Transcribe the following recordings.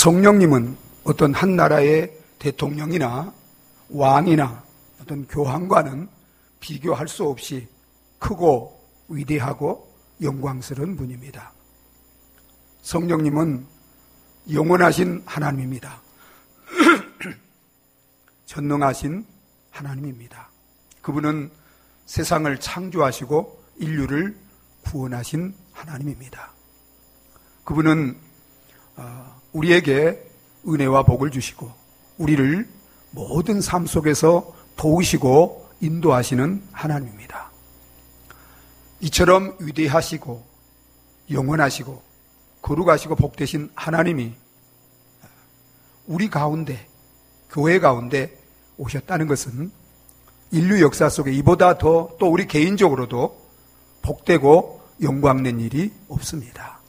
성령님은 어떤 한 나라의 대통령이나 왕이나 어떤 교황과는 비교할 수 없이 크고 위대하고 영광스러운 분입니다. 성령님은 영원하신 하나님입니다. 전능하신 하나님입니다. 그분은 세상을 창조하시고 인류를 구원하신 하나님입니다. 그분은 우리에게 은혜와 복을 주시고 우리를 모든 삶 속에서 도우시고 인도하시는 하나님입니다. 이처럼 위대하시고 영원하시고 거룩하시고 복되신 하나님이 우리 가운데, 교회 가운데 오셨다는 것은 인류 역사 속에 이보다 더 또 우리 개인적으로도 복되고 영광낸 일이 없습니다.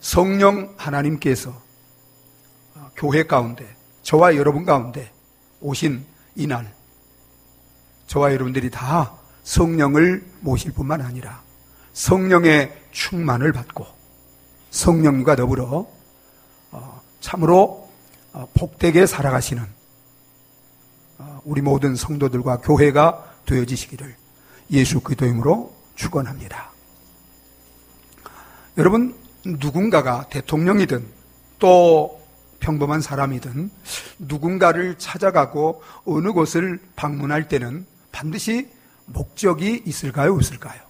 성령 하나님께서 교회 가운데, 저와 여러분 가운데 오신 이날, 저와 여러분들이 다 성령을 모실 뿐만 아니라 성령의 충만을 받고 성령과 더불어 참으로 복되게 살아가시는 우리 모든 성도들과 교회가 되어지시기를 예수 그리스도 이름으로 축원합니다. 여러분, 누군가가 대통령이든 또 평범한 사람이든 누군가를 찾아가고 어느 곳을 방문할 때는 반드시 목적이 있을까요? 없을까요?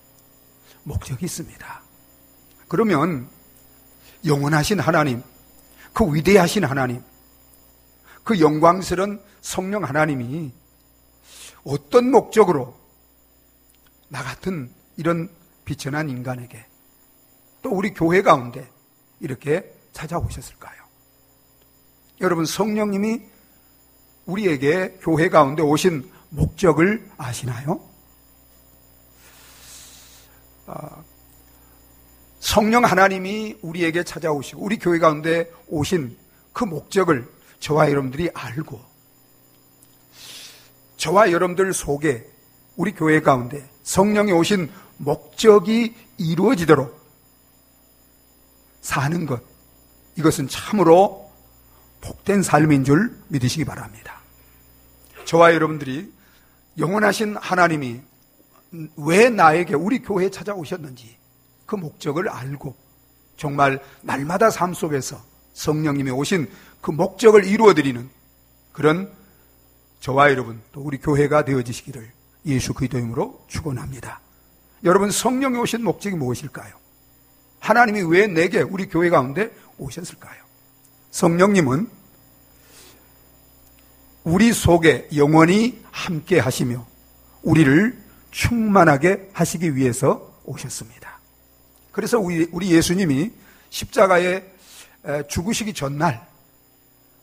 목적이 있습니다. 그러면 영원하신 하나님, 그 위대하신 하나님, 그 영광스러운 성령 하나님이 어떤 목적으로 나 같은 이런 비천한 인간에게 또 우리 교회 가운데 이렇게 찾아오셨을까요? 여러분, 성령님이 우리에게 교회 가운데 오신 목적을 아시나요? 성령 하나님이 우리에게 찾아오시고 우리 교회 가운데 오신 그 목적을 저와 여러분들이 알고 저와 여러분들 속에 우리 교회 가운데 성령이 오신 목적이 이루어지도록 사는 것, 이것은 참으로 복된 삶인 줄 믿으시기 바랍니다. 저와 여러분들이 영원하신 하나님이 왜 나에게 우리 교회에 찾아오셨는지 그 목적을 알고 정말 날마다 삶 속에서 성령님이 오신 그 목적을 이루어드리는 그런 저와 여러분 또 우리 교회가 되어지시기를 예수 그리스도 이름으로 축원합니다. 여러분, 성령이 오신 목적이 무엇일까요? 하나님이 왜 내게 우리 교회 가운데 오셨을까요? 성령님은 우리 속에 영원히 함께 하시며 우리를 충만하게 하시기 위해서 오셨습니다. 그래서 우리 예수님이 십자가에 죽으시기 전날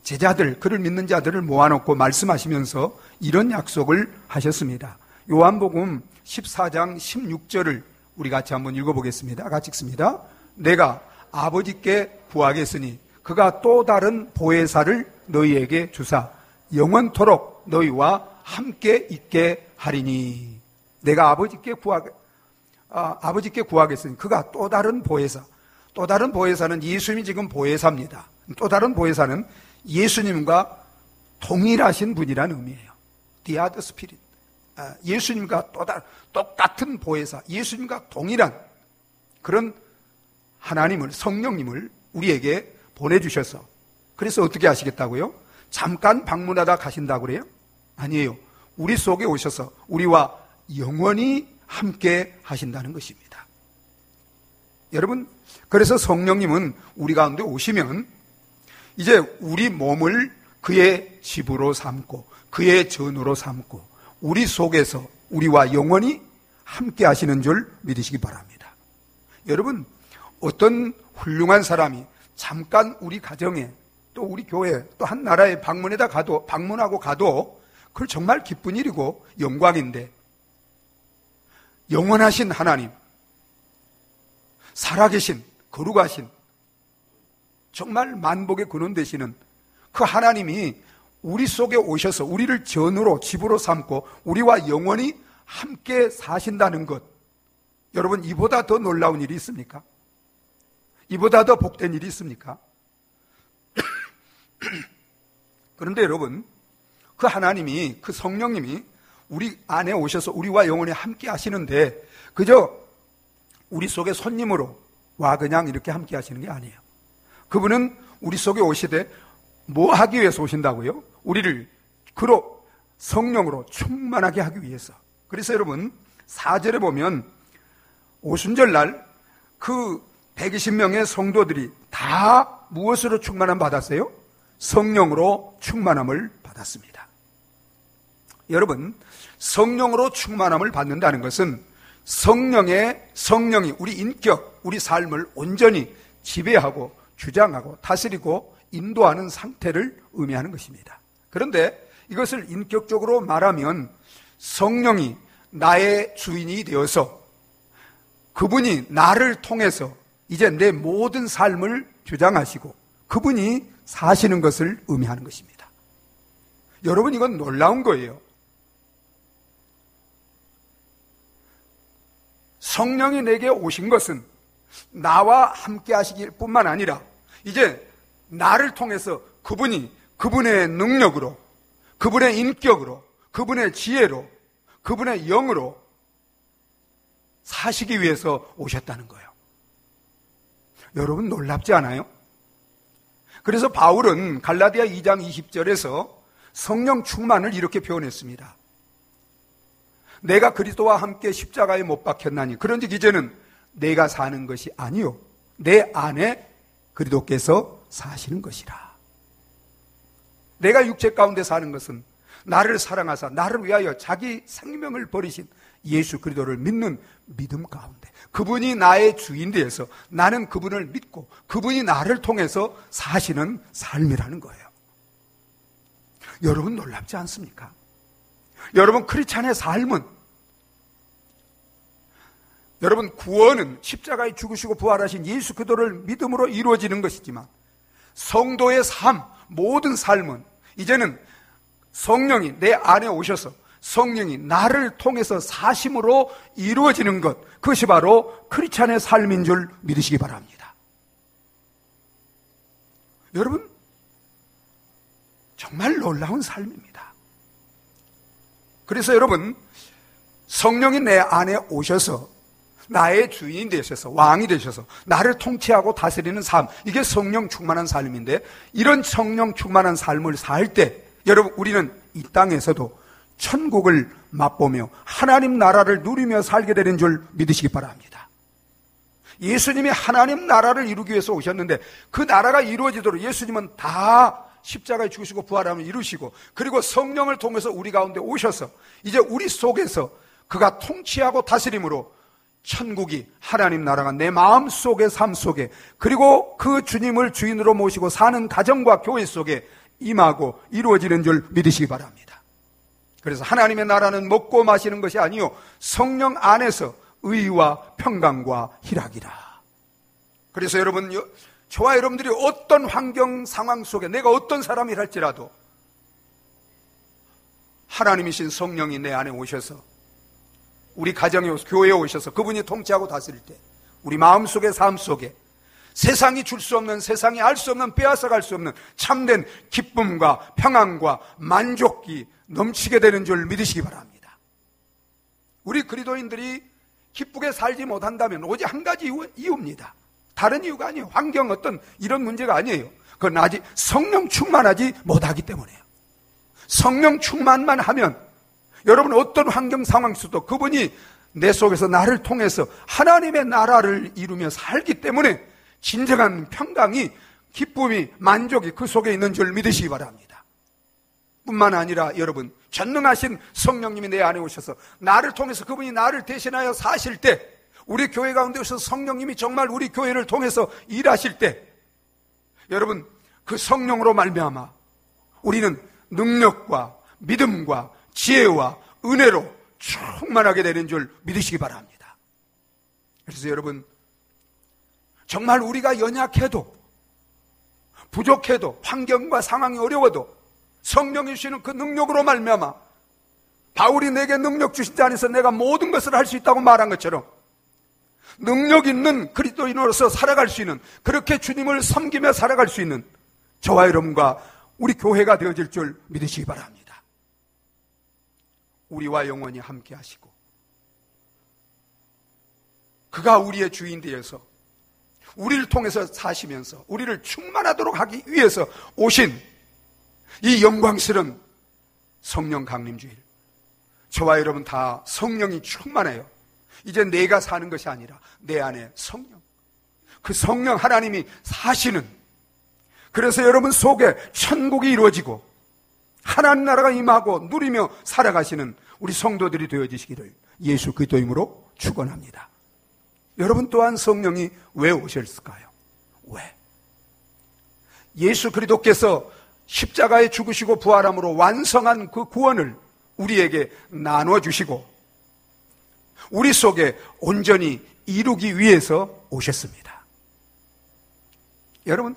제자들, 그를 믿는 자들을 모아놓고 말씀하시면서 이런 약속을 하셨습니다. 요한복음 14장 16절을 우리 같이 한번 읽어보겠습니다. 같이 읽습니다. 내가 아버지께 구하겠으니 그가 또 다른 보혜사를 너희에게 주사 영원토록 너희와 함께 있게 하리니. 내가 아버지께 구하겠으니 그가 또 다른 보혜사. 또 다른 보혜사는 예수님이 지금 보혜사입니다. 또 다른 보혜사는 예수님과 동일하신 분이라는 의미예요. The other spirit. 예수님과 똑같은 보혜사, 예수님과 동일한 그런 하나님을, 성령님을 우리에게 보내주셔서, 그래서 어떻게 하시겠다고요? 잠깐 방문하다 가신다고 그래요? 아니에요. 우리 속에 오셔서 우리와 영원히 함께 하신다는 것입니다. 여러분, 그래서 성령님은 우리 가운데 오시면 이제 우리 몸을 그의 집으로 삼고 그의 전으로 삼고 우리 속에서 우리와 영원히 함께 하시는 줄 믿으시기 바랍니다. 여러분, 어떤 훌륭한 사람이 잠깐 우리 가정에 또 우리 교회 또 한 나라에 방문하고 가도 그걸 정말 기쁜 일이고 영광인데, 영원하신 하나님, 살아계신 거룩하신 정말 만복의 근원 되시는 그 하나님이 우리 속에 오셔서 우리를 전으로 집으로 삼고 우리와 영원히 함께 사신다는 것, 여러분, 이보다 더 놀라운 일이 있습니까? 이보다 더 복된 일이 있습니까? 그런데 여러분, 그 하나님이, 그 성령님이 우리 안에 오셔서 우리와 영원히 함께 하시는데 그저 우리 속에 손님으로 와 그냥 이렇게 함께 하시는 게 아니에요. 그분은 우리 속에 오시되 뭐 하기 위해서 오신다고요? 우리를 그로 성령으로 충만하게 하기 위해서. 그래서 여러분 4절에 보면 오순절날 그 120명의 성도들이 다 무엇으로 충만함 받았어요? 성령으로 충만함을 받았습니다. 여러분, 성령으로 충만함을 받는다는 것은 성령이 우리 인격, 우리 삶을 온전히 지배하고 주장하고 다스리고 인도하는 상태를 의미하는 것입니다. 그런데 이것을 인격적으로 말하면 성령이 나의 주인이 되어서 그분이 나를 통해서 이제 내 모든 삶을 주장하시고 그분이 사시는 것을 의미하는 것입니다. 여러분, 이건 놀라운 거예요. 성령이 내게 오신 것은 나와 함께 하시길 뿐만 아니라 이제 나를 통해서 그분이 그분의 능력으로, 그분의 인격으로, 그분의 지혜로, 그분의 영으로 사시기 위해서 오셨다는 거예요. 여러분, 놀랍지 않아요? 그래서 바울은 갈라디아 2장 20절에서 성령 충만을 이렇게 표현했습니다. 내가 그리스도와 함께 십자가에 못 박혔나니 그런즉 이제는 내가 사는 것이 아니요 내 안에 그리스도께서 사시는 것이라. 내가 육체 가운데 사는 것은 나를 사랑하사 나를 위하여 자기 생명을 버리신 예수 그리스도를 믿는 믿음 가운데 그분이 나의 주인 되어서 나는 그분을 믿고 그분이 나를 통해서 사시는 삶이라는 거예요. 여러분, 놀랍지 않습니까? 여러분, 크리스찬의 삶은, 여러분, 구원은 십자가에 죽으시고 부활하신 예수 그리스도를 믿음으로 이루어지는 것이지만 성도의 삶, 모든 삶은 이제는 성령이 내 안에 오셔서 성령이 나를 통해서 사심으로 이루어지는 것, 그것이 바로 크리스찬의 삶인 줄 믿으시기 바랍니다. 여러분, 정말 놀라운 삶입니다. 그래서 여러분, 성령이 내 안에 오셔서 나의 주인이 되셔서 왕이 되셔서 나를 통치하고 다스리는 삶, 이게 성령 충만한 삶인데 이런 성령 충만한 삶을 살 때 여러분, 우리는 이 땅에서도 천국을 맛보며 하나님 나라를 누리며 살게 되는 줄 믿으시기 바랍니다. 예수님이 하나님 나라를 이루기 위해서 오셨는데 그 나라가 이루어지도록 예수님은 다 십자가에 죽으시고 부활함을 이루시고 그리고 성령을 통해서 우리 가운데 오셔서 이제 우리 속에서 그가 통치하고 다스림으로 천국이, 하나님 나라가 내 마음 속에, 삶 속에, 그리고 그 주님을 주인으로 모시고 사는 가정과 교회 속에 임하고 이루어지는 줄 믿으시기 바랍니다. 그래서 하나님의 나라는 먹고 마시는 것이 아니요 성령 안에서 의와 평강과 희락이라. 그래서 여러분, 저와 여러분들이 어떤 환경 상황 속에 내가 어떤 사람이 할지라도 하나님이신 성령이 내 안에 오셔서 우리 가정에 오셔서 교회에 오셔서 그분이 통치하고 다스릴 때 우리 마음속에, 삶 속에 세상이 줄 수 없는, 세상이 알 수 없는, 빼앗아갈 수 없는 참된 기쁨과 평안과 만족이 넘치게 되는 줄 믿으시기 바랍니다. 우리 그리스도인들이 기쁘게 살지 못한다면 오직 한 가지 이유입니다. 다른 이유가 아니에요. 환경 어떤 이런 문제가 아니에요. 그건 아직 성령 충만하지 못하기 때문이에요. 성령 충만만 하면 여러분 어떤 환경 상황 속도 그분이 내 속에서 나를 통해서 하나님의 나라를 이루며 살기 때문에 진정한 평강이, 기쁨이, 만족이 그 속에 있는 줄 믿으시기 바랍니다. 뿐만 아니라 여러분, 전능하신 성령님이 내 안에 오셔서 나를 통해서 그분이 나를 대신하여 사실 때, 우리 교회 가운데 오셔서 성령님이 정말 우리 교회를 통해서 일하실 때 여러분, 그 성령으로 말미암아 우리는 능력과 믿음과 지혜와 은혜로 충만하게 되는 줄 믿으시기 바랍니다. 그래서 여러분, 정말 우리가 연약해도 부족해도 환경과 상황이 어려워도 성령이 주시는 그 능력으로 말미암아 바울이 내게 능력 주신 자 안에서 내가 모든 것을 할 수 있다고 말한 것처럼 능력 있는 그리스도인으로서 살아갈 수 있는, 그렇게 주님을 섬기며 살아갈 수 있는 저와 여러분과 우리 교회가 되어질 줄 믿으시기 바랍니다. 우리와 영원히 함께 하시고 그가 우리의 주인 되어서 우리를 통해서 사시면서 우리를 충만하도록 하기 위해서 오신 이 영광스러운 성령 강림주일, 저와 여러분 다 성령이 충만해요. 이제 내가 사는 것이 아니라 내 안에 성령, 그 성령 하나님이 사시는, 그래서 여러분 속에 천국이 이루어지고 하나님 나라가 임하고 누리며 살아가시는 우리 성도들이 되어지시기를 예수 그리스도 이름으로 축원합니다. 여러분 또한 성령이 왜 오셨을까요? 왜? 예수 그리스도께서 십자가에 죽으시고 부활함으로 완성한 그 구원을 우리에게 나눠주시고 우리 속에 온전히 이루기 위해서 오셨습니다. 여러분,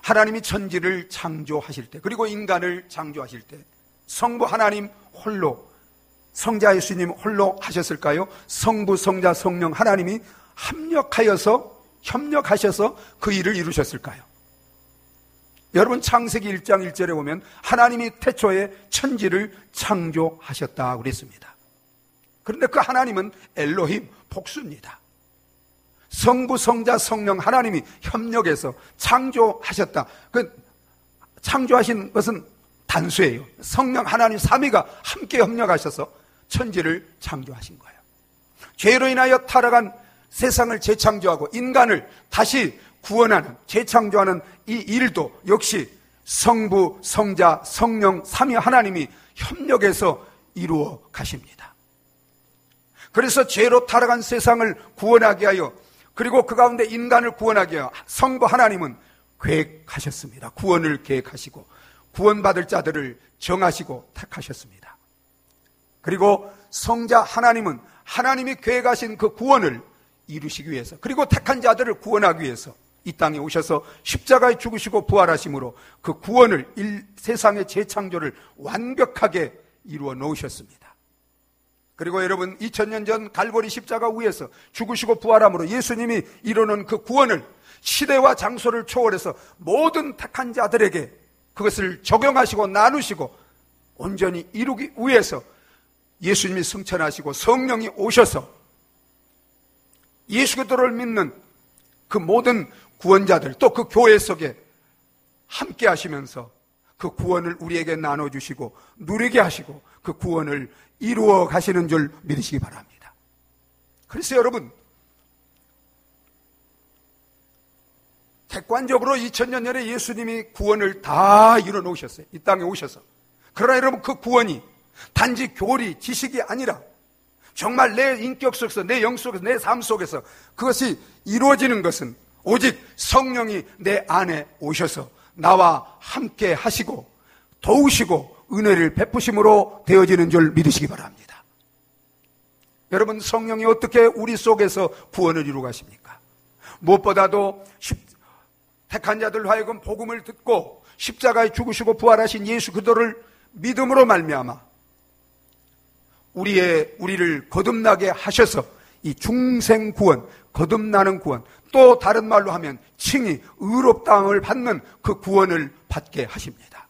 하나님이 천지를 창조하실 때, 그리고 인간을 창조하실 때 성부 하나님 홀로, 성자 예수님 홀로 하셨을까요? 성부, 성자, 성령 하나님이 협력하셔서 그 일을 이루셨을까요? 여러분, 창세기 1장 1절에 보면 하나님이 태초에 천지를 창조하셨다고 그랬습니다. 그런데 그 하나님은 엘로힘, 복수입니다. 성부, 성자, 성령 하나님이 협력해서 창조하셨다. 그 창조하신 것은 단수예요. 성령 하나님 삼위가 함께 협력하셔서 천지를 창조하신 거예요. 죄로 인하여 타락한 세상을 재창조하고 인간을 다시 구원하는, 재창조하는 이 일도 역시 성부, 성자, 성령 삼위 하나님이 협력해서 이루어 가십니다. 그래서 죄로 타락한 세상을 구원하게 하여, 그리고 그 가운데 인간을 구원하게 하여 성부 하나님은 계획하셨습니다. 구원을 계획하시고 구원받을 자들을 정하시고 택하셨습니다. 그리고 성자 하나님은 하나님이 계획하신 그 구원을 이루시기 위해서, 그리고 택한 자들을 구원하기 위해서 이 땅에 오셔서 십자가에 죽으시고 부활하심으로 그 구원을, 세상의 재창조를 완벽하게 이루어 놓으셨습니다. 그리고 여러분, 2000년 전 갈보리 십자가 위에서 죽으시고 부활함으로 예수님이 이루는 그 구원을 시대와 장소를 초월해서 모든 택한 자들에게 그것을 적용하시고 나누시고 온전히 이루기 위해서 예수님이 승천하시고 성령이 오셔서 예수 그리스도를 믿는 그 모든 구원자들, 또 그 교회 속에 함께 하시면서 그 구원을 우리에게 나눠주시고 누리게 하시고 그 구원을 이루어 가시는 줄 믿으시기 바랍니다. 그래서 여러분, 객관적으로 2000년 전에 예수님이 구원을 다 이루어 놓으셨어요. 이 땅에 오셔서. 그러나 여러분, 그 구원이 단지 교리, 지식이 아니라 정말 내 인격 속에서, 내 영 속에서, 내 삶 속에서 그것이 이루어지는 것은 오직 성령이 내 안에 오셔서 나와 함께 하시고 도우시고 은혜를 베푸심으로 되어지는 줄 믿으시기 바랍니다. 여러분, 성령이 어떻게 우리 속에서 구원을 이루어 가십니까? 무엇보다도 택한 자들 하여금 복음을 듣고 십자가에 죽으시고 부활하신 예수 그리스도를 믿음으로 말미암아 우리를 거듭나게 하셔서 이 중생 구원, 거듭나는 구원, 또 다른 말로 하면 칭의, 의롭다함을 받는 그 구원을 받게 하십니다.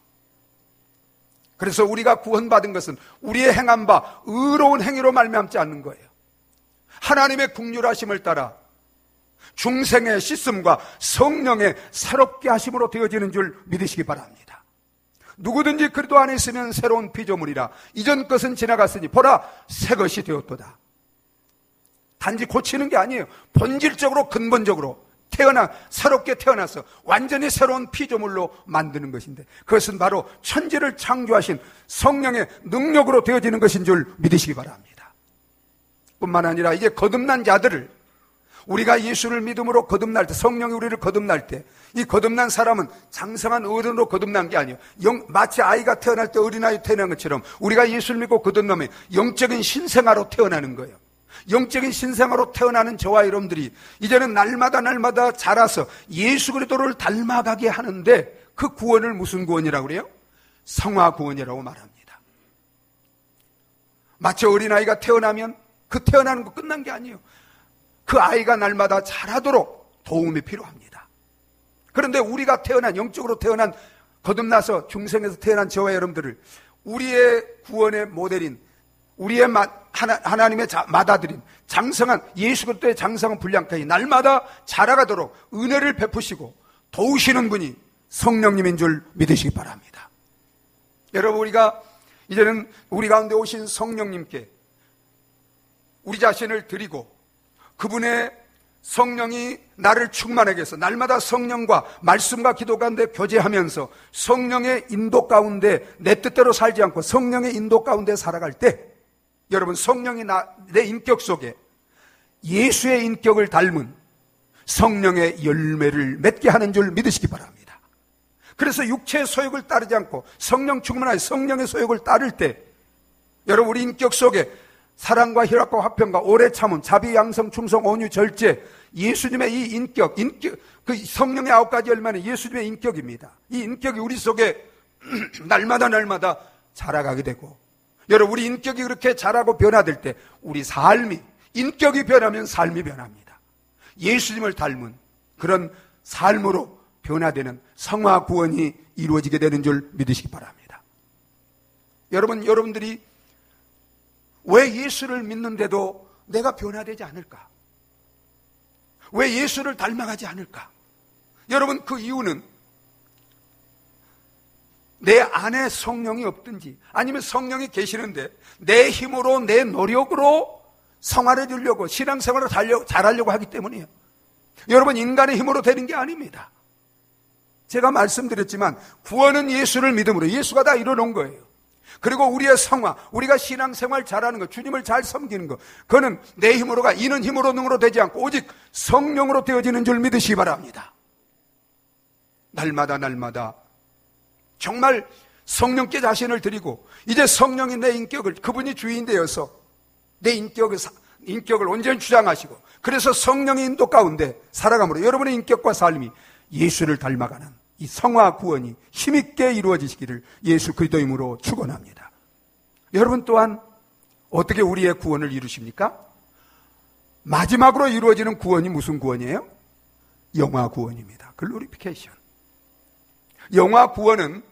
그래서 우리가 구원받은 것은 우리의 행한 바 의로운 행위로 말미암지 않는 거예요. 하나님의 긍휼하심을 따라 중생의 씻음과 성령의 새롭게 하심으로 되어지는 줄 믿으시기 바랍니다. 누구든지 그리스도 안에 있으면 새로운 피조물이라, 이전 것은 지나갔으니 보라 새 것이 되었도다. 단지 고치는 게 아니에요. 본질적으로, 근본적으로 새롭게 태어나서 완전히 새로운 피조물로 만드는 것인데, 그것은 바로 천지를 창조하신 성령의 능력으로 되어지는 것인 줄 믿으시기 바랍니다. 뿐만 아니라 이제 거듭난 자들을, 우리가 예수를 믿음으로 거듭날 때, 성령이 우리를 거듭날 때, 이 거듭난 사람은 장성한 어른으로 거듭난 게 아니에요. 마치 아이가 태어날 때 어린아이 태어난 것처럼 우리가 예수를 믿고 거듭나면 영적인 신생아로 태어나는 거예요. 영적인 신생아로 태어나는 저와 여러분들이 이제는 날마다 자라서 예수 그리스도를 닮아가게 하는데, 그 구원을 무슨 구원이라고 그래요? 성화 구원이라고 말합니다. 마치 어린아이가 태어나면 그 태어나는 거 끝난 게 아니에요. 그 아이가 날마다 자라도록 도움이 필요합니다. 그런데 우리가 태어난, 영적으로 태어난, 거듭나서 중생에서 태어난 저와 여러분들을 우리의 구원의 모델인, 우리의 하나님의 맏아들인 장성한 예수 그리스도의 장성한 분량까지 날마다 자라가도록 은혜를 베푸시고 도우시는 분이 성령님인 줄 믿으시기 바랍니다. 여러분, 우리가 이제는 우리 가운데 오신 성령님께 우리 자신을 드리고 그분의 성령이 나를 충만하게 해서 날마다 성령과 말씀과 기도 가운데 교제하면서 성령의 인도 가운데 내 뜻대로 살지 않고 성령의 인도 가운데 살아갈 때, 여러분, 성령이 내 인격 속에 예수의 인격을 닮은 성령의 열매를 맺게 하는 줄 믿으시기 바랍니다. 그래서 육체의 소욕을 따르지 않고 성령 충만하게 성령의 소욕을 따를 때, 여러분, 우리 인격 속에 사랑과 희락과 화평과 오래 참음, 자비, 양성, 충성, 온유, 절제, 예수님의 이 인격, 그 성령의 9가지 열매는 예수님의 인격입니다. 이 인격이 우리 속에 날마다 자라가게 되고, 여러분, 우리 인격이 그렇게 자라고 변화될 때 우리 삶이, 인격이 변하면 삶이 변합니다. 예수님을 닮은 그런 삶으로 변화되는 성화 구원이 이루어지게 되는 줄 믿으시기 바랍니다. 여러분들이 왜 예수를 믿는데도 내가 변화되지 않을까? 왜 예수를 닮아가지 않을까? 여러분, 그 이유는 내 안에 성령이 없든지 아니면 성령이 계시는데 내 힘으로, 내 노력으로 성화를 주려고, 신앙생활을 잘하려고 하기 때문이에요. 여러분, 인간의 힘으로 되는 게 아닙니다. 제가 말씀드렸지만 구원은 예수를 믿음으로, 예수가 다 이뤄놓은 거예요. 그리고 우리의 성화, 우리가 신앙생활 잘하는 것, 주님을 잘 섬기는 것, 그거는 내 힘으로가, 이는 힘으로 능으로 되지 않고 오직 성령으로 되어지는 줄 믿으시기 바랍니다. 날마다 정말 성령께 자신을 드리고, 이제 성령이 내 인격을, 그분이 주인 되어서 내 인격을 온전히 주장하시고, 그래서 성령의 인도 가운데 살아감으로 여러분의 인격과 삶이 예수를 닮아가는 이 성화 구원이 힘있게 이루어지시기를 예수 그리스도 이름으로 축원합니다. 여러분 또한 어떻게 우리의 구원을 이루십니까? 마지막으로 이루어지는 구원이 무슨 구원이에요? 영화 구원입니다. 글로리피케이션. 영화 구원은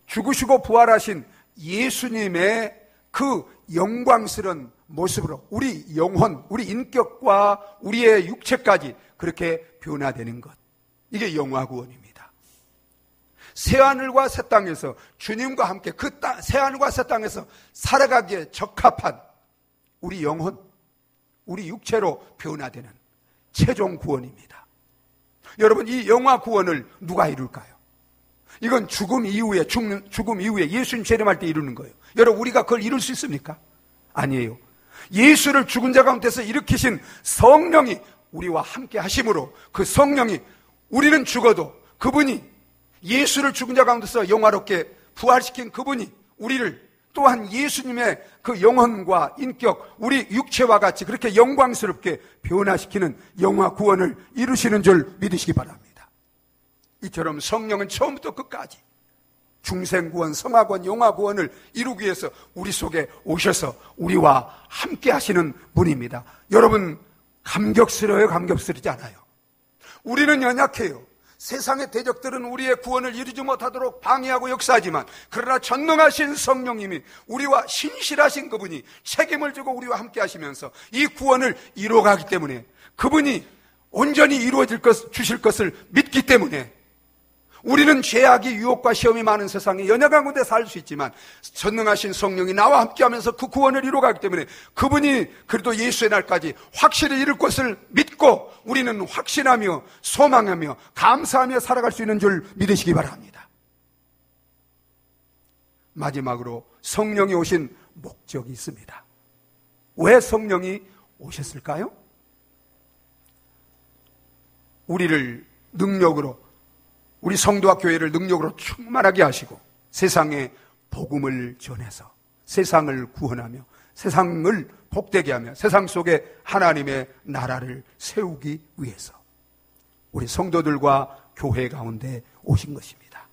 죽으시고 부활하신 예수님의 그 영광스러운 모습으로 우리 영혼, 우리 인격과 우리의 육체까지 그렇게 변화되는 것, 이게 영화 구원입니다. 새하늘과 새 땅에서 주님과 함께 그 새하늘과 새 땅에서 살아가기에 적합한 우리 영혼, 우리 육체로 변화되는 최종 구원입니다. 여러분, 이 영화 구원을 누가 이룰까요? 이건 죽음 이후에 예수님 재림할 때 이루는 거예요. 여러분, 우리가 그걸 이룰 수 있습니까? 아니에요. 예수를 죽은 자 가운데서 일으키신 성령이 우리와 함께 하심으로, 그 성령이, 우리는 죽어도 그분이, 예수를 죽은 자 가운데서 영화롭게 부활시킨 그분이 우리를 또한 예수님의 그 영혼과 인격, 우리 육체와 같이 그렇게 영광스럽게 변화시키는 영화 구원을 이루시는 줄 믿으시기 바랍니다. 이처럼 성령은 처음부터 끝까지 중생구원, 성화구원, 영화구원을 이루기 위해서 우리 속에 오셔서 우리와 함께 하시는 분입니다. 여러분, 감격스러워요? 감격스럽지 않아요? 우리는 연약해요. 세상의 대적들은 우리의 구원을 이루지 못하도록 방해하고 역사하지만, 그러나 전능하신 성령님이, 우리와 신실하신 그분이 책임을 지고 우리와 함께 하시면서 이 구원을 이루어가기 때문에, 그분이 온전히 주실 것을 믿기 때문에 우리는 죄악이, 유혹과 시험이 많은 세상에 연약한 곳에 살 수 있지만 전능하신 성령이 나와 함께하면서 그 구원을 이루어가기 때문에 그분이 그래도 예수의 날까지 확실히 이룰 것을 믿고 우리는 확신하며 소망하며 감사하며 살아갈 수 있는 줄 믿으시기 바랍니다. 마지막으로 성령이 오신 목적이 있습니다. 왜 성령이 오셨을까요? 우리를 능력으로, 우리 성도와 교회를 능력으로 충만하게 하시고 세상에 복음을 전해서 세상을 구원하며 세상을 복되게 하며 세상 속에 하나님의 나라를 세우기 위해서 우리 성도들과 교회 가운데 오신 것입니다.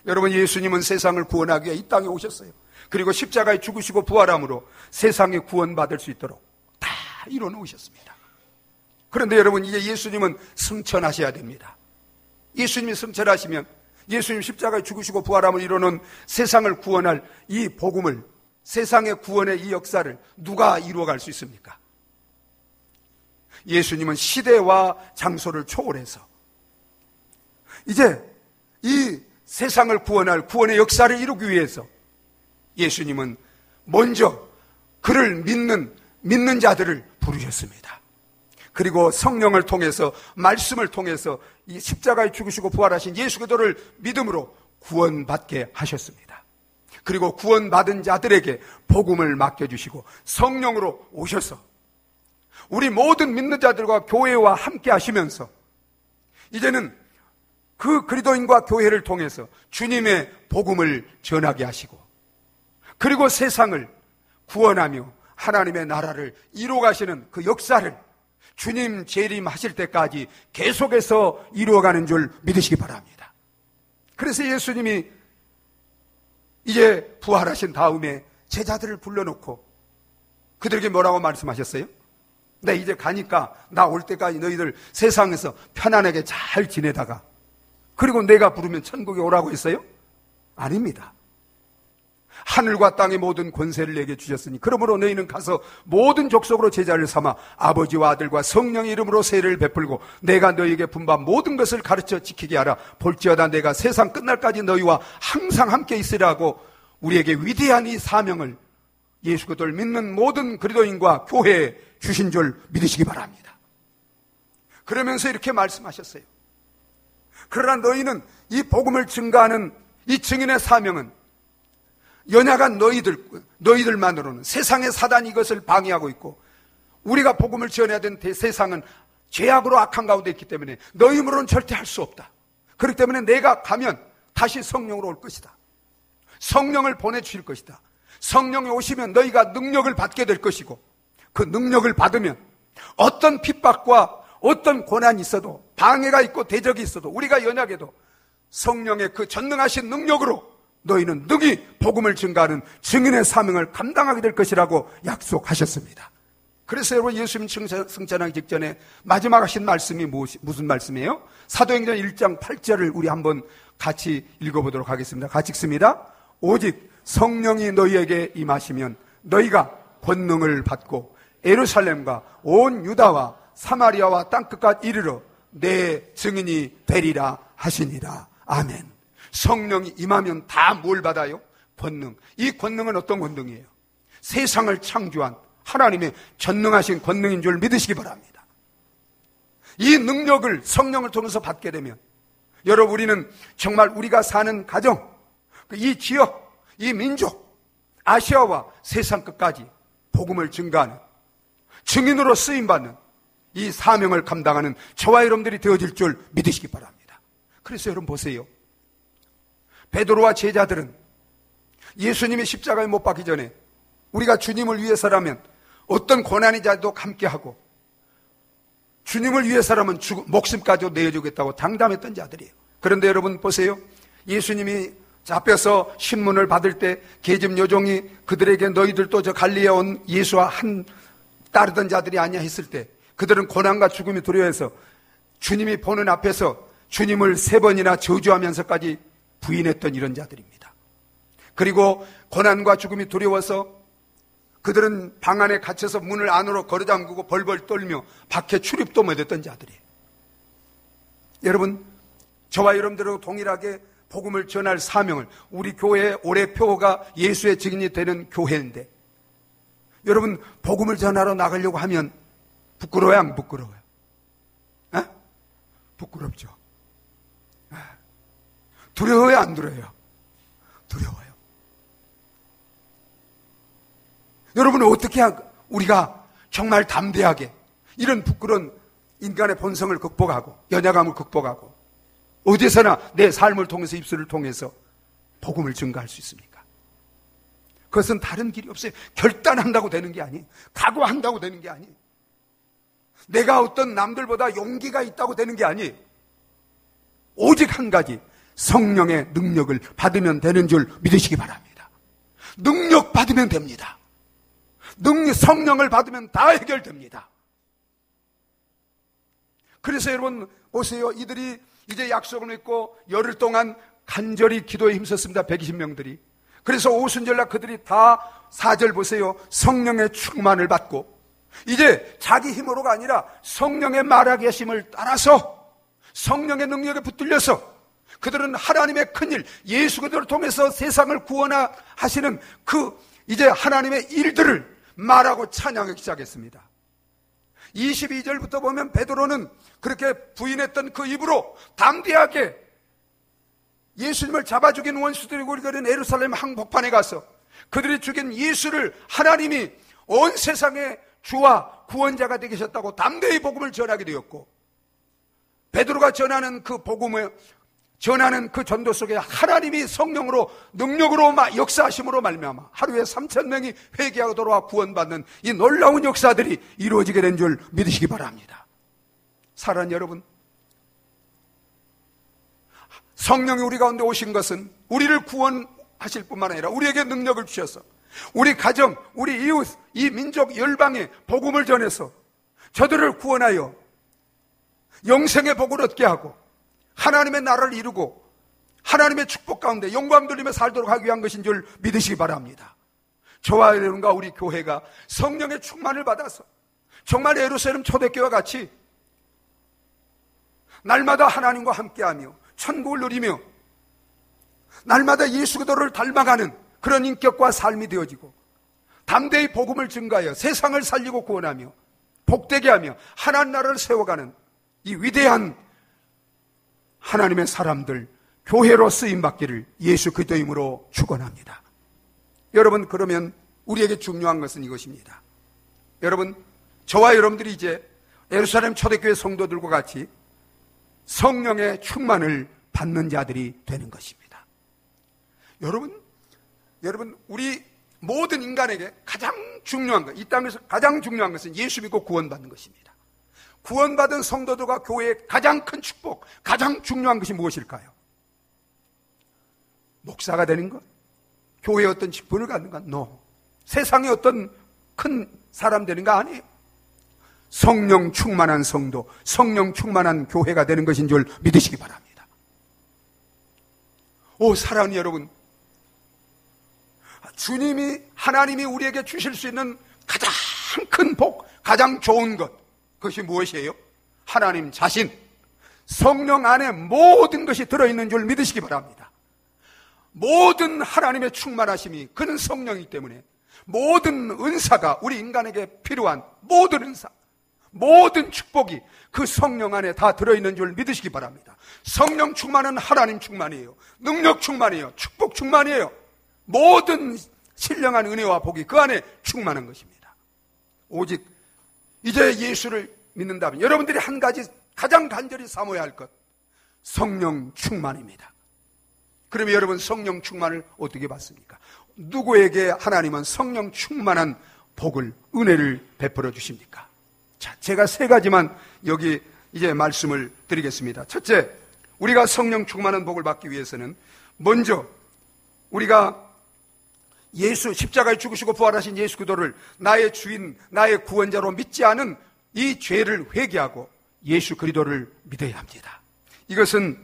여러분, 예수님은 세상을 구원하기 위해 이 땅에 오셨어요. 그리고 십자가에 죽으시고 부활함으로 세상에 구원받을 수 있도록 다 이뤄놓으셨습니다. 그런데 여러분, 이제 예수님은 승천하셔야 됩니다. 예수님이 승천하시면 예수님 십자가에 죽으시고 부활함을 이루는 세상을 구원할 이 복음을, 세상의 구원의 이 역사를 누가 이루어갈 수 있습니까? 예수님은 시대와 장소를 초월해서 이제 이 세상을 구원할 구원의 역사를 이루기 위해서 예수님은 먼저 그를 믿는 자들을 부르셨습니다. 그리고 성령을 통해서, 말씀을 통해서 이 십자가에 죽으시고 부활하신 예수 그리스도를 믿음으로 구원받게 하셨습니다. 그리고 구원받은 자들에게 복음을 맡겨주시고 성령으로 오셔서 우리 모든 믿는 자들과 교회와 함께 하시면서 이제는 그 그리스도인과 교회를 통해서 주님의 복음을 전하게 하시고 그리고 세상을 구원하며 하나님의 나라를 이루어가시는 그 역사를 주님 재림하실 때까지 계속해서 이루어가는 줄 믿으시기 바랍니다. 그래서 예수님이 이제 부활하신 다음에 제자들을 불러놓고 그들에게 뭐라고 말씀하셨어요? 나 이제 가니까 나 올 때까지 너희들 세상에서 편안하게 잘 지내다가 그리고 내가 부르면 천국에 오라고 했어요? 아닙니다. 하늘과 땅의 모든 권세를 내게 주셨으니 그러므로 너희는 가서 모든 족속으로 제자를 삼아 아버지와 아들과 성령의 이름으로 세례를 베풀고 내가 너희에게 분반 모든 것을 가르쳐 지키게 하라. 볼지어다 내가 세상 끝날까지 너희와 항상 함께 있으라고 우리에게 위대한 이 사명을 예수 그리스도를 믿는 모든 그리스도인과 교회에 주신 줄 믿으시기 바랍니다. 그러면서 이렇게 말씀하셨어요. 그러나 너희는 이 복음을 증거하는 이 증인의 사명은 연약한 너희들만으로는 세상의 사단이 이것을 방해하고 있고 우리가 복음을 전해야 되는 세상은 죄악으로 악한 가운데 있기 때문에 너희 힘으로는 절대 할 수 없다. 그렇기 때문에 내가 가면 다시 성령으로 올 것이다. 성령을 보내주실 것이다. 성령이 오시면 너희가 능력을 받게 될 것이고 그 능력을 받으면 어떤 핍박과 어떤 고난이 있어도 방해가 있고 대적이 있어도 우리가 연약해도 성령의 그 전능하신 능력으로 너희는 능히 복음을 증거하는 증인의 사명을 감당하게 될 것이라고 약속하셨습니다. 그래서 여러분 예수님 승천하기 직전에 마지막 하신 말씀이 무슨 말씀이에요? 사도행전 1장 8절을 우리 한번 같이 읽어보도록 하겠습니다. 같이 읽습니다. 오직 성령이 너희에게 임하시면 너희가 권능을 받고 예루살렘과 온 유다와 사마리아와 땅끝까지 이르러 내 증인이 되리라 하시니라. 아멘. 성령이 임하면 다 뭘 받아요? 권능. 이 권능은 어떤 권능이에요? 세상을 창조한 하나님의 전능하신 권능인 줄 믿으시기 바랍니다. 이 능력을 성령을 통해서 받게 되면 여러분 우리는 정말 우리가 사는 가정, 이 지역, 이 민족, 아시아와 세상 끝까지 복음을 증거하는 증인으로 쓰임받는 이 사명을 감당하는 저와 여러분들이 되어질 줄 믿으시기 바랍니다. 그래서 여러분 보세요. 베드로와 제자들은 예수님이 십자가에 못 박기 전에 우리가 주님을 위해서라면 어떤 고난이자도 함께하고 주님을 위해서라면 목숨까지 내어주겠다고 당담했던 자들이에요. 그런데 여러분 보세요. 예수님이 잡혀서 신문을 받을 때 계집 여종이 그들에게 너희들도 저 갈릴리에 온 예수와 따르던 자들이 아니냐 했을 때 그들은 고난과 죽음이 두려워해서 주님이 보는 앞에서 주님을 3번이나 저주하면서까지 부인했던 이런 자들입니다. 그리고 고난과 죽음이 두려워서 그들은 방 안에 갇혀서 문을 안으로 걸어잠그고 벌벌 떨며 밖에 출입도 못했던 자들이에요. 여러분, 저와 여러분들하고 동일하게 복음을 전할 사명을 우리 교회의 올해 표어가 예수의 증인이 되는 교회인데 여러분 복음을 전하러 나가려고 하면 부끄러워요? 안 부끄러워요? 부끄럽죠. 두려워요? 안 두려워요? 두려워요. 여러분 어떻게 우리가 정말 담대하게 이런 부끄러운 인간의 본성을 극복하고 연약함을 극복하고 어디서나 내 삶을 통해서 입술을 통해서 복음을 증거할 수 있습니까? 그것은 다른 길이 없어요. 결단한다고 되는 게 아니에요. 각오한다고 되는 게 아니에요. 내가 어떤 남들보다 용기가 있다고 되는 게 아니에요. 오직 한 가지 성령의 능력을 받으면 되는 줄 믿으시기 바랍니다. 능력 받으면 됩니다. 성령을 받으면 다 해결됩니다. 그래서 여러분 보세요. 이들이 이제 약속을 믿고 열흘 동안 간절히 기도에 힘썼습니다. 120명들이. 그래서 오순절날 그들이 다 4절 보세요. 성령의 충만을 받고 이제 자기 힘으로가 아니라 성령의 말하게 하심을 따라서 성령의 능력에 붙들려서 그들은 하나님의 큰일, 예수 그리스도를 통해서 세상을 구원하시는 이제 하나님의 일들을 말하고 찬양하기 시작했습니다. 22절부터 보면 베드로는 그렇게 부인했던 그 입으로 담대하게 예수님을 잡아 죽인 원수들이 우리가 예루살렘 항복판에 가서 그들이 죽인 예수를 하나님이 온 세상의 주와 구원자가 되게 하셨다고 담대히 복음을 전하게 되었고, 베드로가 전하는 그 복음을 전하는 그 전도 속에 하나님이 성령으로 능력으로 역사하심으로 말미암아 하루에 3,000명이 회개하고 돌아와 구원받는 이 놀라운 역사들이 이루어지게 된 줄 믿으시기 바랍니다. 사랑하는 여러분, 성령이 우리 가운데 오신 것은 우리를 구원하실 뿐만 아니라 우리에게 능력을 주셔서 우리 가정, 우리 이웃, 이 민족 열방에 복음을 전해서 저들을 구원하여 영생의 복을 얻게 하고 하나님의 나라를 이루고 하나님의 축복 가운데 영광 돌리며 살도록 하기 위한 것인 줄 믿으시기 바랍니다. 저와 여러분과 우리 교회가 성령의 충만을 받아서 정말 예루살렘 초대교회와 같이 날마다 하나님과 함께하며 천국을 누리며 날마다 예수 그리스도를 닮아가는 그런 인격과 삶이 되어지고 담대히 복음을 증가하여 세상을 살리고 구원하며 복되게 하며 하나님 나라를 세워가는 이 위대한 하나님의 사람들, 교회로 쓰임받기를 예수 그리스도 이름으로 축원합니다. 여러분, 그러면 우리에게 중요한 것은 이것입니다. 여러분, 저와 여러분들이 이제 예루살렘 초대교회 성도들과 같이 성령의 충만을 받는 자들이 되는 것입니다. 여러분, 우리 모든 인간에게 가장 중요한 것, 이 땅에서 가장 중요한 것은 예수 믿고 구원받는 것입니다. 구원받은 성도들과 교회의 가장 큰 축복, 가장 중요한 것이 무엇일까요? 목사가 되는 것? 교회의 어떤 직분을 갖는 것? No. 세상의 어떤 큰 사람 되는 거 아니에요. 성령 충만한 성도, 성령 충만한 교회가 되는 것인 줄 믿으시기 바랍니다. 오, 사랑하는 여러분, 주님이, 하나님이 우리에게 주실 수 있는 가장 큰 복, 가장 좋은 것, 그것이 무엇이에요? 하나님 자신, 성령 안에 모든 것이 들어있는 줄 믿으시기 바랍니다. 모든 하나님의 충만하심이, 그는 성령이기 때문에 모든 은사가 우리 인간에게 필요한 모든 은사, 모든 축복이 그 성령 안에 다 들어있는 줄 믿으시기 바랍니다. 성령 충만은 하나님 충만이에요. 능력 충만이에요. 축복 충만이에요. 모든 신령한 은혜와 복이 그 안에 충만한 것입니다. 오직 이제 예수를 믿는다면 여러분들이 한 가지 가장 간절히 사모해야 할 것, 성령 충만입니다. 그러면 여러분, 성령 충만을 어떻게 받습니까? 누구에게 하나님은 성령 충만한 복을, 은혜를 베풀어 주십니까? 자, 제가 3가지만 여기 이제 말씀을 드리겠습니다. 첫째, 우리가 성령 충만한 복을 받기 위해서는 먼저 우리가 예수, 십자가에 죽으시고 부활하신 예수 그리스도를 나의 주인, 나의 구원자로 믿지 않은 이 죄를 회개하고 예수 그리스도를 믿어야 합니다. 이것은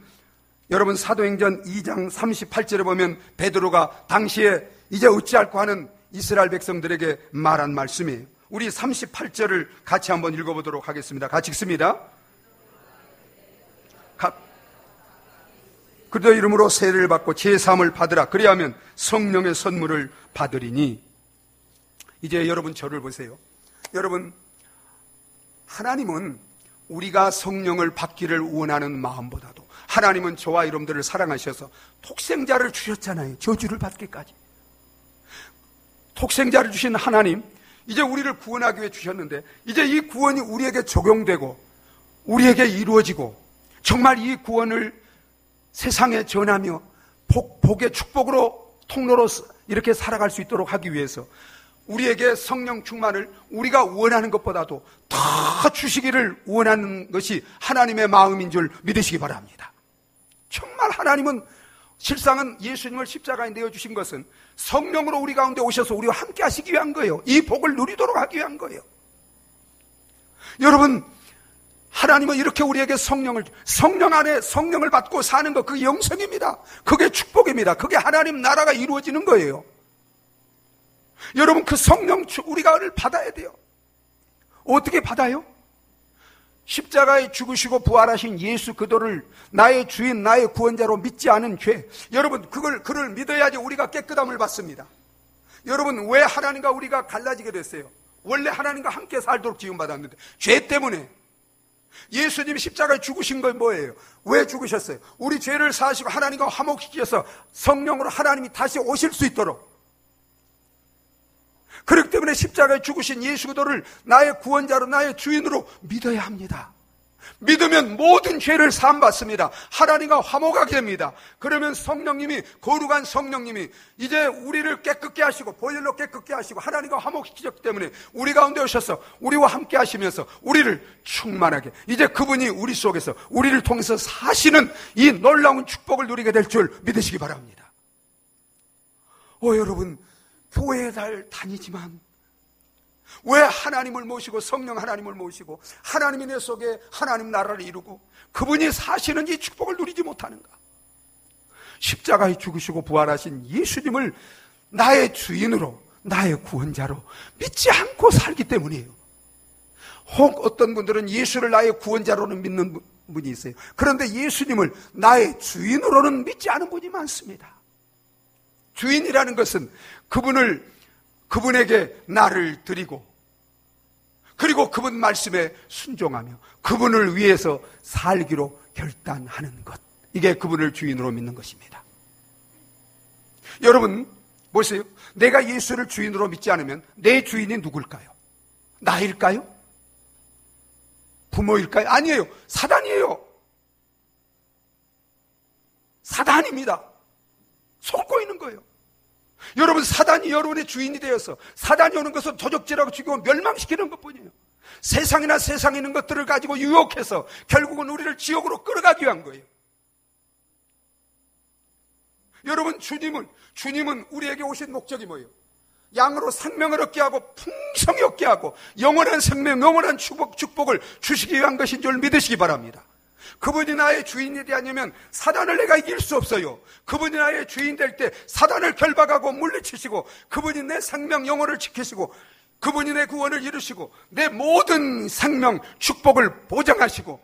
여러분 사도행전 2장 38절에 보면 베드로가 당시에 이제 어찌할까 하는 이스라엘 백성들에게 말한 말씀이에요. 우리 38절을 같이 한번 읽어보도록 하겠습니다. 같이 읽습니다. 그리스도 이름으로 세례를 받고 제사함을 받으라. 그리하면 성령의 선물을 받으리니. 이제 여러분 저를 보세요. 여러분, 하나님은 우리가 성령을 받기를 원하는 마음보다도 하나님은 저와 여러분들을 사랑하셔서 독생자를 주셨잖아요. 저주를 받기까지. 독생자를 주신 하나님, 이제 우리를 구원하기 위해 주셨는데 이제 이 구원이 우리에게 적용되고 우리에게 이루어지고 정말 이 구원을 세상에 전하며 복의 축복으로 통로로 이렇게 살아갈 수 있도록 하기 위해서 우리에게 성령 충만을 우리가 원하는 것보다도 더 주시기를 원하는 것이 하나님의 마음인 줄 믿으시기 바랍니다. 정말 하나님은 실상은 예수님을 십자가에 내어주신 것은 성령으로 우리 가운데 오셔서 우리와 함께 하시기 위한 거예요. 이 복을 누리도록 하기 위한 거예요. 여러분, 하나님은 이렇게 우리에게 성령 안에 성령을 받고 사는 것, 그게 영생입니다. 그게 축복입니다. 그게 하나님 나라가 이루어지는 거예요. 여러분, 그 성령 우리가 받아야 돼요. 어떻게 받아요? 십자가에 죽으시고 부활하신 예수 그도를 나의 주인, 나의 구원자로 믿지 않은 죄, 여러분 그를 믿어야지 우리가 깨끗함을 받습니다. 여러분, 왜 하나님과 우리가 갈라지게 됐어요? 원래 하나님과 함께 살도록 지음받았는데 죄 때문에. 예수님이 십자가에 죽으신 건 뭐예요? 왜 죽으셨어요? 우리 죄를 사하시고 하나님과 화목시켜서 성령으로 하나님이 다시 오실 수 있도록. 그렇기 때문에 십자가에 죽으신 예수 그도를 나의 구원자로, 나의 주인으로 믿어야 합니다. 믿으면 모든 죄를 사함받습니다. 하나님과 화목하게 됩니다. 그러면 성령님이, 거룩한 성령님이 이제 우리를 깨끗게 하시고 보혈로 깨끗게 하시고 하나님과 화목시키셨기 때문에 우리 가운데 오셔서 우리와 함께 하시면서 우리를 충만하게, 이제 그분이 우리 속에서 우리를 통해서 사시는 이 놀라운 축복을 누리게 될 줄 믿으시기 바랍니다. 여러분, 교회에 잘 다니지만 왜 하나님을 모시고 성령 하나님을 모시고 하나님이 내 속에 하나님 나라를 이루고 그분이 사시는 이 축복을 누리지 못하는가? 십자가에 죽으시고 부활하신 예수님을 나의 주인으로, 나의 구원자로 믿지 않고 살기 때문이에요. 혹 어떤 분들은 예수를 나의 구원자로는 믿는 분이 있어요. 그런데 예수님을 나의 주인으로는 믿지 않은 분이 많습니다. 주인이라는 것은 그분에게 나를 드리고, 그리고 그분 말씀에 순종하며 그분을 위해서 살기로 결단하는 것, 이게 그분을 주인으로 믿는 것입니다. 여러분 보세요. 내가 예수를 주인으로 믿지 않으면 내 주인이 누굴까요? 나일까요? 부모일까요? 아니에요. 사단이에요. 사단입니다. 속고 있는 거예요. 여러분, 사단이 여러분의 주인이 되어서 사단이 오는 것은 도적질하고 죽이고 멸망시키는 것뿐이에요. 세상이나 세상에 있는 것들을 가지고 유혹해서 결국은 우리를 지옥으로 끌어가기 위한 거예요. 여러분, 주님은 우리에게 오신 목적이 뭐예요? 양으로 생명을 얻게 하고 풍성히 얻게 하고 영원한 생명, 영원한 축복을 주시기 위한 것인 줄 믿으시기 바랍니다. 그분이 나의 주인이 되냐면 사단을 내가 이길 수 없어요. 그분이 나의 주인 될 때 사단을 결박하고 물리치시고 그분이 내 생명 영혼을 지키시고 그분이 내 구원을 이루시고 내 모든 생명 축복을 보장하시고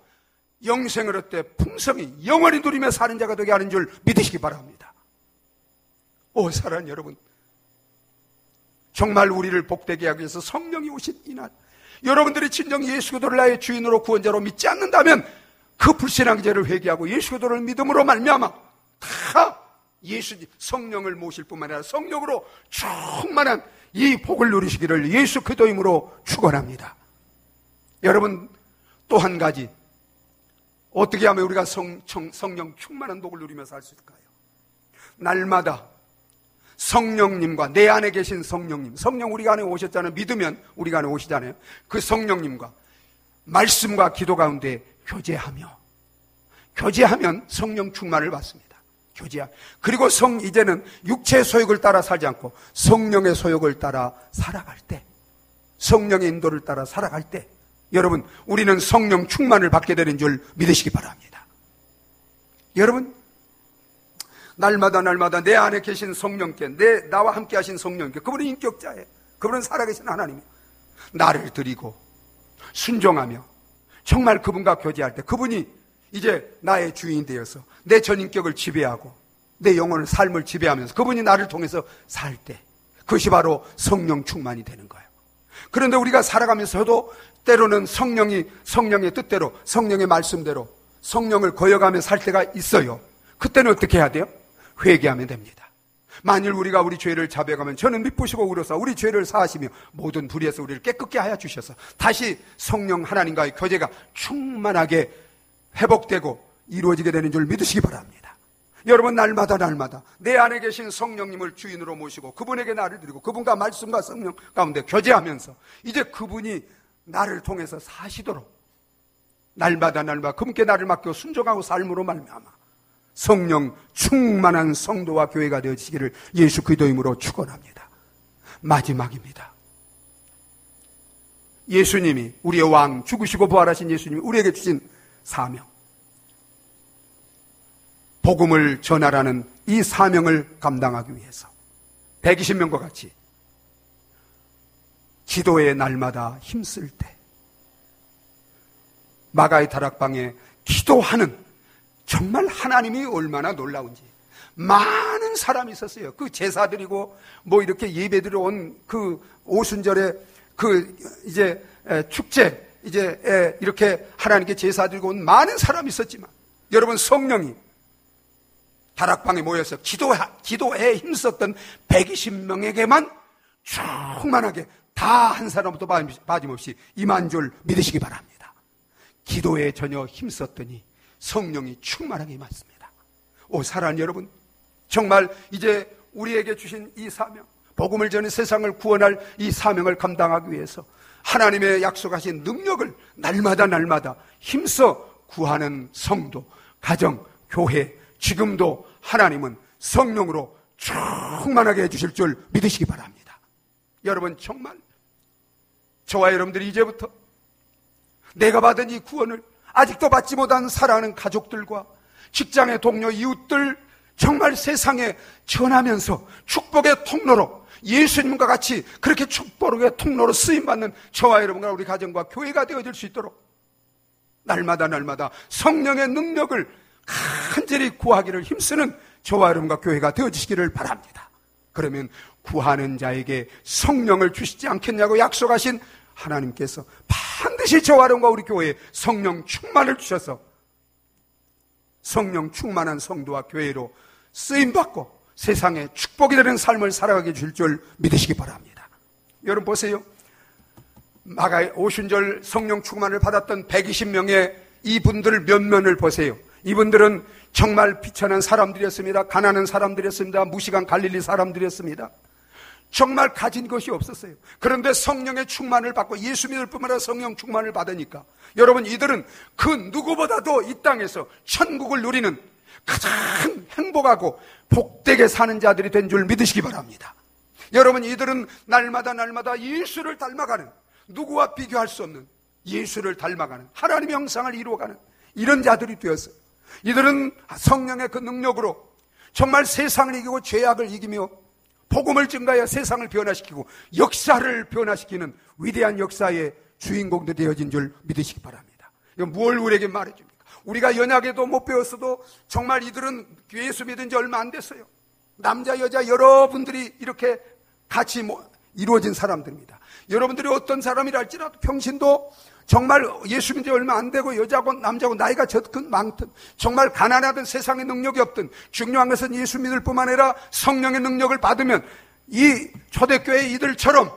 영생을 얻되 풍성히 영원히 누리며 사는 자가 되게 하는 줄 믿으시기 바랍니다. 사랑하는 여러분, 정말 우리를 복되게 하기 위해서 성령이 오신 이날, 여러분들이 진정 예수 그리스도를 나의 주인으로 구원자로 믿지 않는다면 그 불신앙 죄를 회개하고 예수 그리스도를 믿음으로 말미암아 다 예수님 성령을 모실 뿐만 아니라 성령으로 충만한 이 복을 누리시기를 예수 그리스도 이름으로 축원합니다. 여러분, 또 한 가지, 어떻게 하면 우리가 성령 충만한 복을 누리며 살 수 있을까요? 날마다 성령님과 내 안에 계신 성령님, 성령 우리가 안에 오셨잖아요. 믿으면 우리가 안에 오시잖아요. 그 성령님과 말씀과 기도 가운데 교제하면 성령 충만을 받습니다. 그리고 이제는 육체의 소욕을 따라 살지 않고 성령의 소욕을 따라 살아갈 때, 성령의 인도를 따라 살아갈 때 여러분, 우리는 성령 충만을 받게 되는 줄 믿으시기 바랍니다. 여러분, 날마다 내 안에 계신 성령께, 나와 함께 하신 성령께, 그분은 인격자예요. 그분은 살아계신 하나님이에요. 나를 드리고 순종하며 정말 그분과 교제할 때 그분이 이제 나의 주인이 되어서 내 전인격을 지배하고 내 영혼을, 삶을 지배하면서 그분이 나를 통해서 살 때 그것이 바로 성령 충만이 되는 거예요. 그런데 우리가 살아가면서도 때로는 성령의 뜻대로, 성령의 말씀대로 성령을 거역하며 살 때가 있어요. 그때는 어떻게 해야 돼요? 회개하면 됩니다. 만일 우리가 우리 죄를 자백하면 저는 미쁘시고 의로사 우리 죄를 사하시며 모든 불의에서 우리를 깨끗게 하여 주셔서 다시 성령 하나님과의 교제가 충만하게 회복되고 이루어지게 되는 줄 믿으시기 바랍니다. 여러분, 날마다 내 안에 계신 성령님을 주인으로 모시고 그분에게 나를 드리고 그분과 말씀과 성령 가운데 교제하면서 이제 그분이 나를 통해서 사시도록 날마다 그분께 나를 맡겨 순종하고 삶으로 말미암아 성령 충만한 성도와 교회가 되어지기를 예수 그리스도 이름으로 축원합니다. 마지막입니다. 예수님이, 우리의 왕, 죽으시고 부활하신 예수님이 우리에게 주신 사명, 복음을 전하라는 이 사명을 감당하기 위해서 120명과 같이 기도의 날마다 힘쓸 때 마가의 다락방에 기도하는, 정말 하나님이 얼마나 놀라운지 많은 사람이 있었어요. 그 제사 드리고 뭐 이렇게 예배 드려 온 그 오순절에 그 이제 축제 이제 이렇게 하나님께 제사 드리고 온 많은 사람이 있었지만, 여러분, 성령이 다락방에 모여서 기도에 힘썼던 120명에게만 충만하게 다 한 사람부터 빠짐없이 임한 줄 믿으시기 바랍니다. 기도에 전혀 힘썼더니 성령이 충만하게 임했습니다. 오, 사랑하는 여러분, 정말 이제 우리에게 주신 이 사명, 복음을 전해 세상을 구원할 이 사명을 감당하기 위해서 하나님의 약속하신 능력을 날마다 힘써 구하는 성도, 가정, 교회, 지금도 하나님은 성령으로 충만하게 해주실 줄 믿으시기 바랍니다. 여러분, 정말 저와 여러분들이 이제부터 내가 받은 이 구원을 아직도 받지 못한 사랑하는 가족들과 직장의 동료, 이웃들 정말 세상에 전하면서 축복의 통로로, 예수님과 같이 그렇게 축복의 통로로 쓰임받는 저와 여러분과 우리 가정과 교회가 되어질 수 있도록 날마다 성령의 능력을 간절히 구하기를 힘쓰는 저와 여러분과 교회가 되어지시기를 바랍니다. 그러면 구하는 자에게 성령을 주시지 않겠냐고 약속하신 하나님께서 반드시 저와 여러분과 우리 교회에 성령 충만을 주셔서 성령 충만한 성도와 교회로 쓰임받고 세상에 축복이 되는 삶을 살아가게 줄 줄 믿으시기 바랍니다. 여러분 보세요. 마가의 오순절 성령 충만을 받았던 120명의 이분들 면면을 보세요. 이분들은 정말 비천한 사람들이었습니다. 가난한 사람들이었습니다. 무식한 갈릴리 사람들이었습니다. 정말 가진 것이 없었어요. 그런데 성령의 충만을 받고 예수 믿을 뿐만 아니라 성령 충만을 받으니까 여러분, 이들은 그 누구보다도 이 땅에서 천국을 누리는 가장 행복하고 복되게 사는 자들이 된 줄 믿으시기 바랍니다. 여러분, 이들은 날마다 예수를 닮아가는, 누구와 비교할 수 없는 예수를 닮아가는, 하나님의 형상을 이루어가는 이런 자들이 되었어요. 이들은 성령의 그 능력으로 정말 세상을 이기고 죄악을 이기며 복음을 증가하여 세상을 변화시키고 역사를 변화시키는 위대한 역사의 주인공들이 되어진 줄 믿으시기 바랍니다. 이건 뭘 우리에게 말해줍니까? 우리가 연약에도 못 배웠어도 정말 이들은 예수 믿은 지 얼마 안 됐어요. 남자 여자 여러분들이 이렇게 같이 이루어진 사람들입니다. 여러분들이 어떤 사람이라 할지라도 평신도 정말 예수 믿은 지 얼마 안 되고 여자고 남자고 나이가 적든 많든 정말 가난하든 세상에 능력이 없든 중요한 것은 예수 믿을 뿐만 아니라 성령의 능력을 받으면 이 초대교회 이들처럼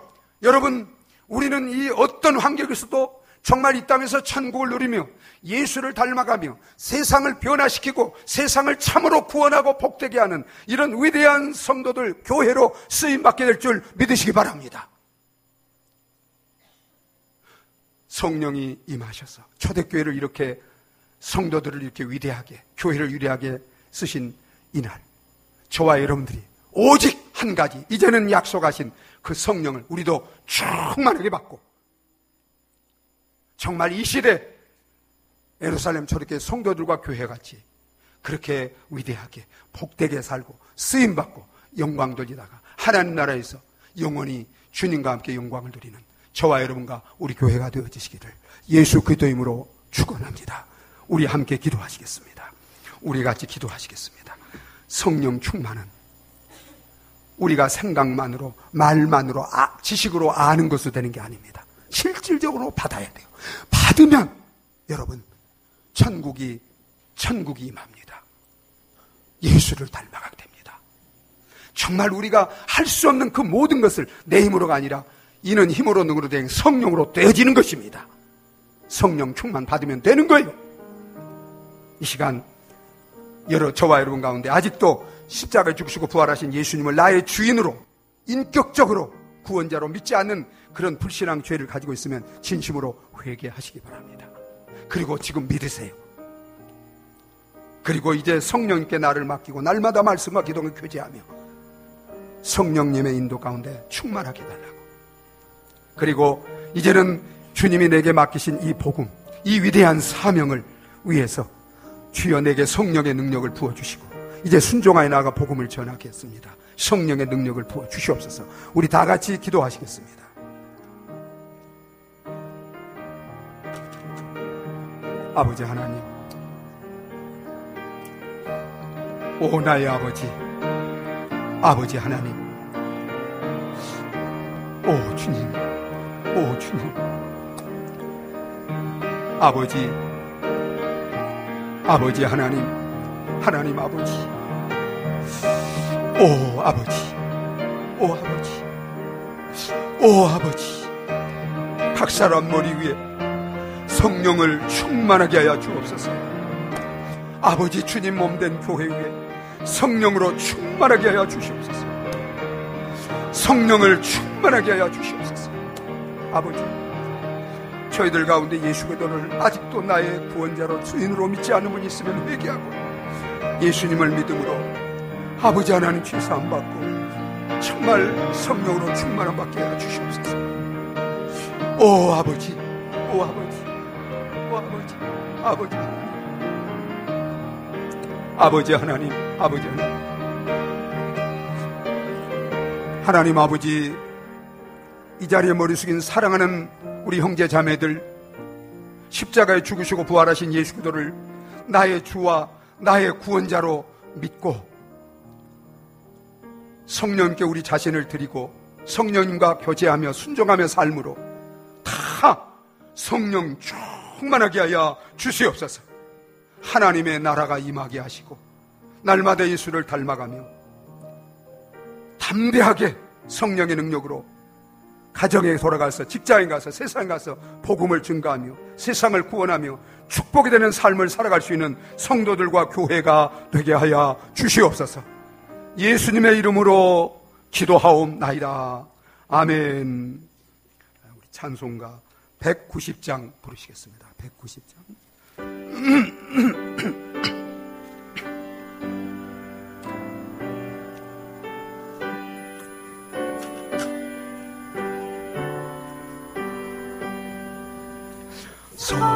여러분, 우리는 이 어떤 환경에서도 정말 이 땅에서 천국을 누리며 예수를 닮아가며 세상을 변화시키고 세상을 참으로 구원하고 복되게 하는 이런 위대한 성도들, 교회로 쓰임받게 될 줄 믿으시기 바랍니다. 성령이 임하셔서 초대교회를 이렇게, 성도들을 이렇게 위대하게, 교회를 위대하게 쓰신 이날, 저와 여러분들이 오직 한 가지, 이제는 약속하신 그 성령을 우리도 충만하게 받고 정말 이 시대 예루살렘 저렇게 성도들과 교회같이 그렇게 위대하게 복되게 살고 쓰임받고 영광 돌리다가 하나님 나라에서 영원히 주님과 함께 영광을 누리는 저와 여러분과 우리 교회가 되어지시기를 예수 그리스도 이름으로 축원합니다. 우리 함께 기도하시겠습니다. 우리 같이 기도하시겠습니다. 성령 충만은 우리가 생각만으로, 말만으로, 지식으로 아는 것으로 되는 게 아닙니다. 실질적으로 받아야 돼요. 받으면 여러분 천국이 임합니다. 예수를 닮아가게 됩니다. 정말 우리가 할 수 없는 그 모든 것을 내 힘으로가 아니라 이는 힘으로 능으로 된 성령으로 되어지는 것입니다. 성령 충만 받으면 되는 거예요. 이 시간 저와 여러분 가운데 아직도 십자가에 죽으시고 부활하신 예수님을 나의 주인으로, 인격적으로 구원자로 믿지 않는 그런 불신앙 죄를 가지고 있으면 진심으로 회개하시기 바랍니다. 그리고 지금 믿으세요. 그리고 이제 성령님께 나를 맡기고 날마다 말씀과 기도를 교제하며 성령님의 인도 가운데 충만하게 달라고, 그리고 이제는 주님이 내게 맡기신 이 복음, 이 위대한 사명을 위해서 주여 내게 성령의 능력을 부어주시고 이제 순종하여 나아가 복음을 전하겠습니다. 성령의 능력을 부어주시옵소서. 우리 다 같이 기도하시겠습니다. 아버지 하나님, 오 나의 아버지, 아버지 하나님, 오 주님, 오 주님, 아버지, 아버지 하나님, 하나님 아버지, 오 아버지, 오 아버지, 오 아버지, 각 사람 머리 위에 성령을 충만하게 하여 주옵소서. 아버지, 주님 몸된 교회 위에 성령으로 충만하게 하여 주시옵소서. 성령을 충만하게 하여 주시옵소서. 아버지, 저희들 가운데 예수 그리스도를 아직도 나의 구원자로 주인으로 믿지 않는 분이 있으면 회개하고 예수님을 믿음으로 아버지 하나님 죄 사함 받고 정말 성령으로 충만함 받게 하여 주시옵소서. 오 아버지, 오 아버지, 오 아버지, 아버지 하나님, 아버지 하나님, 아버지 하나님, 하나님 아버지, 이 자리에 머리 숙인 사랑하는 우리 형제 자매들, 십자가에 죽으시고 부활하신 예수 그리스도를 나의 주와 나의 구원자로 믿고 성령님께 우리 자신을 드리고 성령님과 교제하며 순종하며 삶으로 다 성령 충만하게 하여 주시옵소서. 하나님의 나라가 임하게 하시고 날마다 예수를 닮아가며 담대하게 성령의 능력으로 가정에 돌아가서 직장에 가서 세상에 가서 복음을 증거하며 세상을 구원하며 축복이 되는 삶을 살아갈 수 있는 성도들과 교회가 되게 하여 주시옵소서. 예수님의 이름으로 기도하옵나이다. 아멘. 우리 찬송가 190장 부르시겠습니다. 190장. 소